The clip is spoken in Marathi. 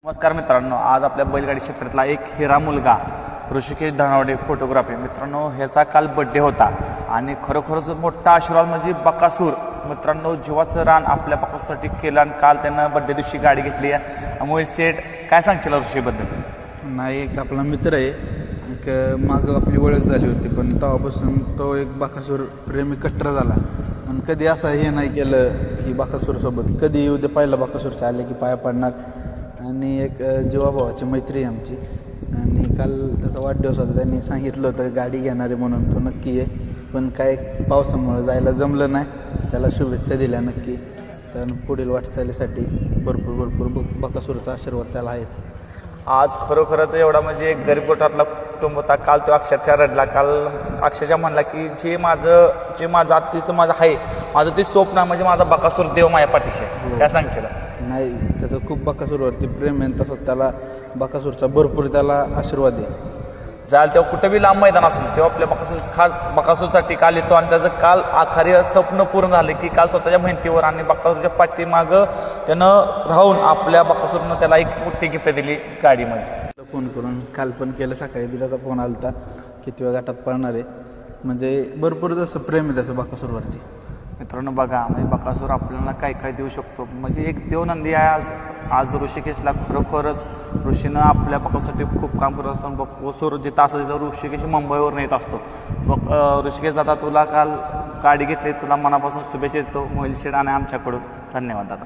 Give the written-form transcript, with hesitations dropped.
नमस्कार मित्रांनो, आज आपल्या बैलगाडी क्षेत्रातला एक हिरा मुलगा ऋषिकेश धनावडे फोटोग्राफी मित्रांनो, ह्याचा काल बड्डे होता आणि खरोखरच मोठा आशीर्वाद म्हणजे बकासूर मित्रांनो, जीवाचं रान आपल्या बकासूरसाठी केलं आणि काल त्यानं बड्डे दिवशी गाडी घेतली आहे. अमोल शेठ, काय सांगशील ऋषीबद्दल? नाही, एक आपला मित्र आहे, एक मागं आपली ओळख झाली होती, पण तेव्हापासून तो एक बकासूर प्रेमी कट्टर झाला. आणि कधी असं हे नाही केलं की बकासूरसोबत कधी येऊ दे, पहिला बकासूरच्या आले की पाया पडणार. आणि एक जीवाभावाची मैत्री आहे आमची. आणि काल त्याचा वाढदिवस होता, त्यांनी सांगितलं होतं गाडी घेणार आहे म्हणून, तो नक्की आहे. पण काय पावसामुळे जायला जमलं नाही. त्याला शुभेच्छा दिल्या नक्की. तर पुढील वाटचालीसाठी भरपूर बकासूरचा आशीर्वाद त्याला आहेच. आज खरोखरच एवढा म्हणजे एक गरीब गोठातला कुटुंब होता. काल तो अक्षरशः रडला. काल अक्षरशः म्हणला की जे माझं तिथं माझं आहे, माझं ते स्वप्न आहे म्हणजे माझा बकासूर देव माझ्या पाठीशी आहे. काय सांगशील? नाही, त्याचं खूप बकासूरवरती प्रेम आहे. तसंच त्याला बकासूरचा भरपूर त्याला आशीर्वाद आहे. जायला तेव्हा कुठं बी लांब मैदान असलं तेव्हा आपल्या खास बकासूरसाठी काल येतो. आणि त्याचं काल आखारी स्वप्न पूर्ण झालं की काल स्वतःच्या मेहनतीवर आणि बकासूरच्या पाठीमागं त्यानं राहून आपल्या बकासूरनं त्याला एक मोठी गिफ्ट दिली गाडीमध्ये. फोन करून काल पण केलं, सकाळी बी त्याचा फोन आला होता किती वेळ गटात पळणार आहे. म्हणजे भरपूर जसं प्रेम आहे त्याचं बकासूरवरती. मित्रांनो बघा, म्हणजे बकासूर आपल्याला काय काय देऊ शकतो. म्हणजे एक देवनंदी आहे आज ऋषिकेशला. खरोखरच ऋषीनं आपल्या बकासूरसाठी खूप काम करत असतो. बकासूर जिथं असतं तिथं ऋषिकेश मुंबईवरून येत असतो. ऋषिकेश दादा, तुला काल गाडी घेतली, तुला मनापासून शुभेच्छा देतो. मोहिल शेठ आणि आमच्याकडून धन्यवाद दादा.